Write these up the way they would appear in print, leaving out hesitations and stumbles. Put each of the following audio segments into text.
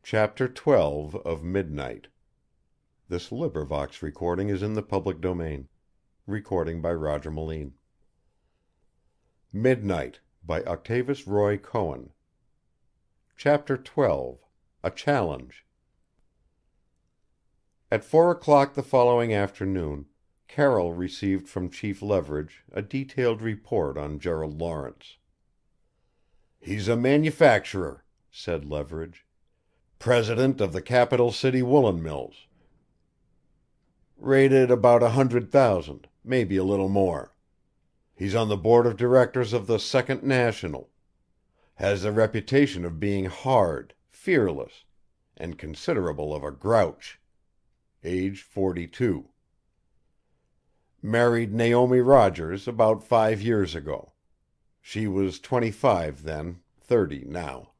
Chapter 12 of Midnight. This recording is in the public domain. Recording by Roger Moline. Midnight by Octavius Roy Cohen. Chapter 12. A Challenge. At 4:00 the following afternoon, Carroll received from Chief Leverage a detailed report on Gerald Lawrence. "He's a manufacturer," said Leverage. "President of the Capital City Woolen Mills. Rated about 100,000, maybe a little more. He's on the board of directors of the Second National. Has the reputation of being hard, fearless, and considerable of a grouch. Age 42. Married Naomi Rogers about 5 years ago. She was 25 then, 30 now.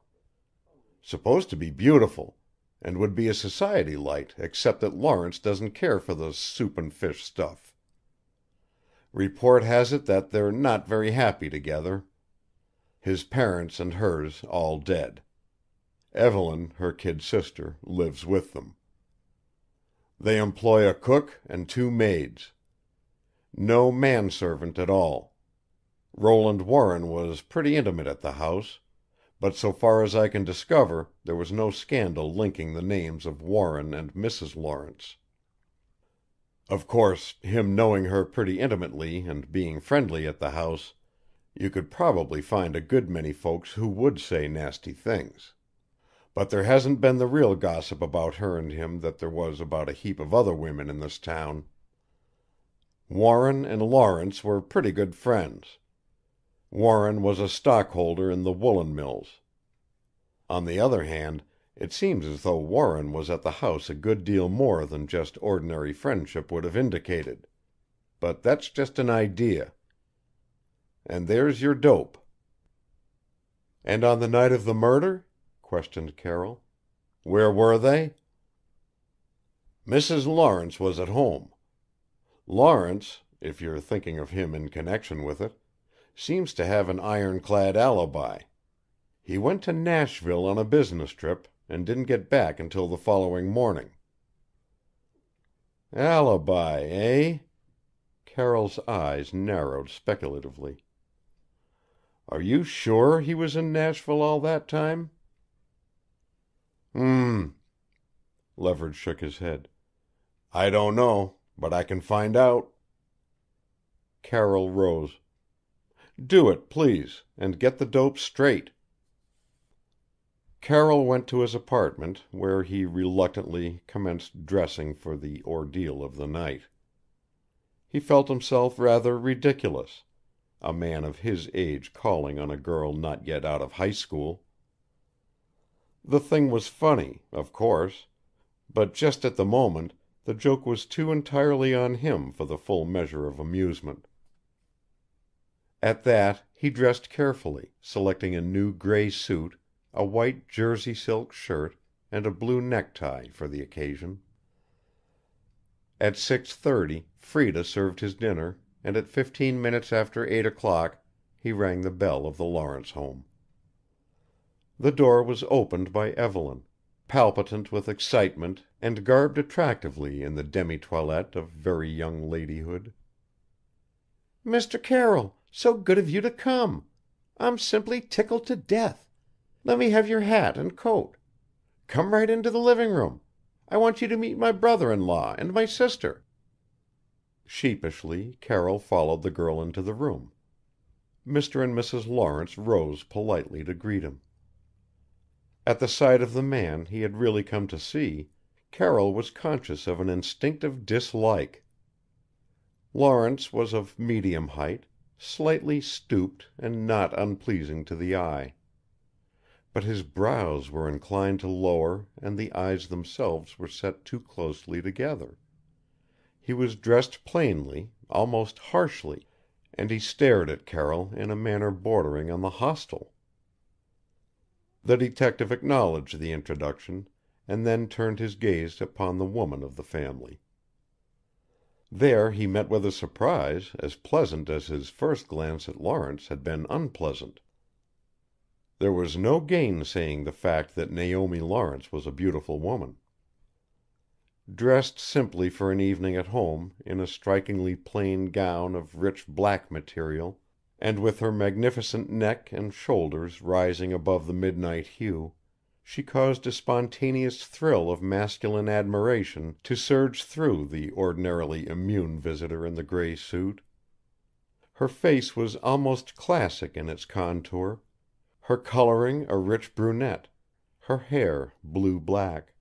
Supposed to be beautiful, and would be a society light except that Lawrence doesn't care for the soup and fish stuff. Report has it that they're not very happy together. His parents and hers all dead. Evelyn, her kid sister, lives with them. They employ a cook and 2 maids. No manservant at all. Roland Warren was pretty intimate at the house, but so far as I can discover there was no scandal linking the names of Warren and Mrs. Lawrence. Of course, him knowing her pretty intimately and being friendly at the house, you could probably find a good many folks who would say nasty things. But there hasn't been the real gossip about her and him that there was about a heap of other women in this town. Warren and Lawrence were pretty good friends. Warren was a stockholder in the woolen mills. On the other hand, it seems as though Warren was at the house a good deal more than just ordinary friendship would have indicated. But that's just an idea. And there's your dope." "And on the night of the murder?" questioned Carroll. "Where were they?" "Mrs. Lawrence was at home. Lawrence, if you're thinking of him in connection with it, seems to have an ironclad alibi. He went to Nashville on a business trip and didn't get back until the following morning." "Alibi, eh?" Carroll's eyes narrowed speculatively. "Are you sure he was in Nashville all that time?" Leverage shook his head. "I don't know, but I can find out." Carroll rose. "Do it, please, and get the dope straight." Carroll went to his apartment, where he reluctantly commenced dressing for the ordeal of the night. He felt himself rather ridiculous, a man of his age calling on a girl not yet out of high school. The thing was funny, of course, but just at the moment the joke was too entirely on him for the full measure of amusement. At that he dressed carefully, selecting a new gray suit, a white jersey silk shirt, and a blue necktie for the occasion. At 6:30 Freda served his dinner, and at 15 minutes after 8:00 he rang the bell of the Lawrence home. The door was opened by Evelyn, palpitant with excitement and garbed attractively in the demi-toilette of very young ladyhood. "Mr. Carroll, so good of you to come. I'm simply tickled to death. Let me have your hat and coat. Come right into the living room. I want you to meet my brother-in-law and my sister." Sheepishly Carroll followed the girl into the room. Mr. and Mrs. Lawrence rose politely to greet him. At the sight of the man he had really come to see, Carroll was conscious of an instinctive dislike. Lawrence was of medium height, slightly stooped and not unpleasing to the eye. But his brows were inclined to lower and the eyes themselves were set too closely together. He was dressed plainly, almost harshly, and he stared at Carroll in a manner bordering on the hostile. The detective acknowledged the introduction, and then turned his gaze upon the woman of the family. There he met with a surprise as pleasant as his first glance at Lawrence had been unpleasant. There was no gainsaying the fact that Naomi Lawrence was a beautiful woman. Dressed simply for an evening at home in a strikingly plain gown of rich black material, and with her magnificent neck and shoulders rising above the midnight hue, she caused a spontaneous thrill of masculine admiration to surge through the ordinarily immune visitor in the grey suit. Her face was almost classic in its contour, her coloring a rich brunette, her hair blue-black.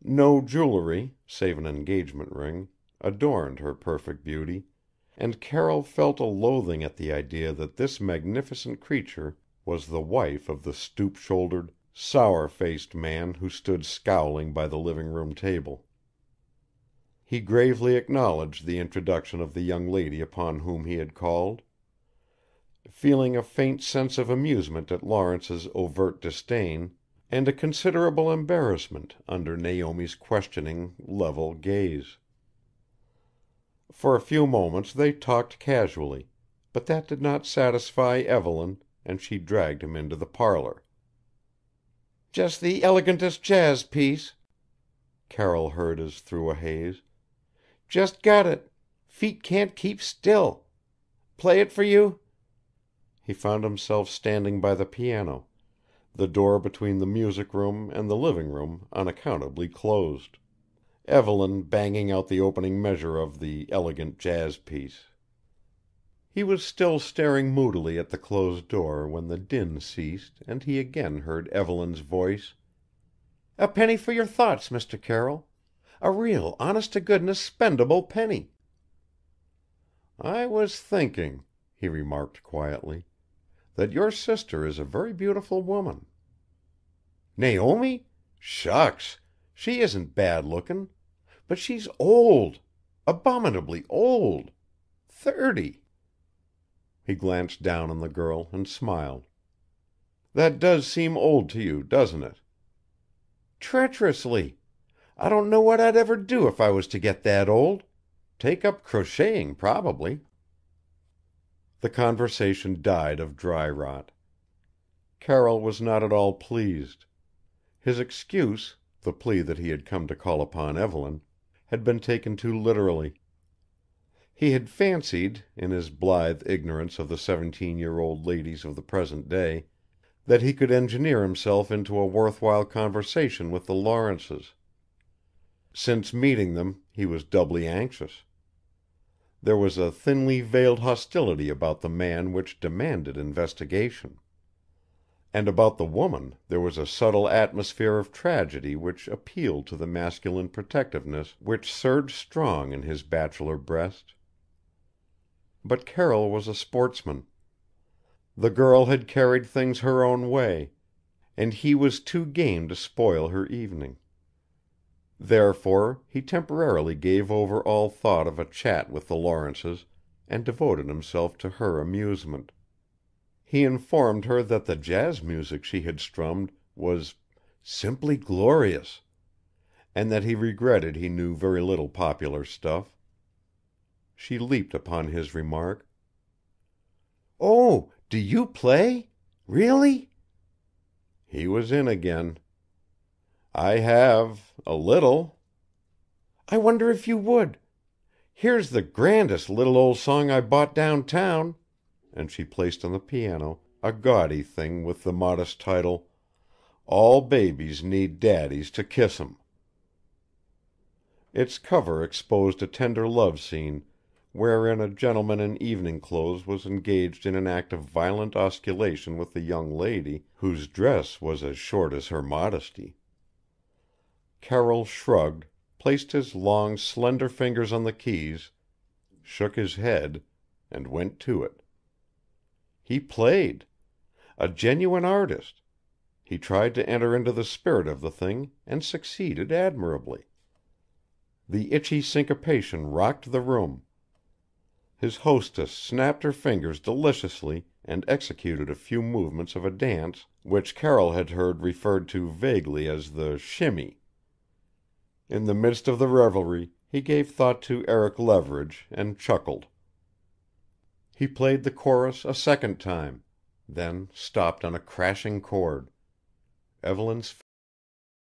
No jewelry, save an engagement ring, adorned her perfect beauty, and Carroll felt a loathing at the idea that this magnificent creature was the wife of the stoop-shouldered, sour-faced man who stood scowling by the living-room table. He gravely acknowledged the introduction of the young lady upon whom he had called, feeling a faint sense of amusement at Lawrence's overt disdain, and a considerable embarrassment under Naomi's questioning, level gaze. For a few moments they talked casually, but that did not satisfy Evelyn, and she dragged him into the parlor. "Just the elegantest jazz piece," Carroll heard as through a haze. "Just got it. Feet can't keep still. Play it for you?" He found himself standing by the piano, the door between the music room and the living room unaccountably closed, Evelyn banging out the opening measure of the elegant jazz piece. He was still staring moodily at the closed door when the din ceased and he again heard Evelyn's voice. "A penny for your thoughts, Mr. Carroll. A real honest-to-goodness spendable penny." "I was thinking," he remarked quietly, "that your sister is a very beautiful woman." "Naomi? Shucks! She isn't bad-lookin'. But she's old. Abominably old. 30." He glanced down on the girl and smiled. "That does seem old to you, doesn't it?" "Treacherously. I don't know what I'd ever do if I was to get that old. Take up crocheting, probably." The conversation died of dry rot. Carroll was not at all pleased. His excuse, the plea that he had come to call upon Evelyn, had been taken too literally. He had fancied, in his blithe ignorance of the 17-year-old ladies of the present day, that he could engineer himself into a worthwhile conversation with the Lawrences. Since meeting them, he was doubly anxious. There was a thinly veiled hostility about the man which demanded investigation. And about the woman there was a subtle atmosphere of tragedy which appealed to the masculine protectiveness which surged strong in his bachelor breast. But Carroll was a sportsman. The girl had carried things her own way, and he was too game to spoil her evening. Therefore he temporarily gave over all thought of a chat with the Lawrences and devoted himself to her amusement. He informed her that the jazz music she had strummed was "simply glorious," and that he regretted he knew very little popular stuff. She leaped upon his remark. "Oh, do you play? Really?" He was in again. "I have, a little." "I wonder if you would. Here's the grandest little old song I bought downtown," and she placed on the piano a gaudy thing with the modest title, "All Babies Need Daddies to Kiss 'Em." Its cover exposed a tender love scene wherein a gentleman in evening clothes was engaged in an act of violent osculation with a young lady whose dress was as short as her modesty. Carroll shrugged, placed his long, slender fingers on the keys, shook his head, and went to it. He played. A genuine artist. He tried to enter into the spirit of the thing and succeeded admirably. The itchy syncopation rocked the room. His hostess snapped her fingers deliciously and executed a few movements of a dance which Carroll had heard referred to vaguely as the "shimmy." In the midst of the revelry he gave thought to Eric Leverage and chuckled. He played the chorus a second time, then stopped on a crashing chord. Evelyn's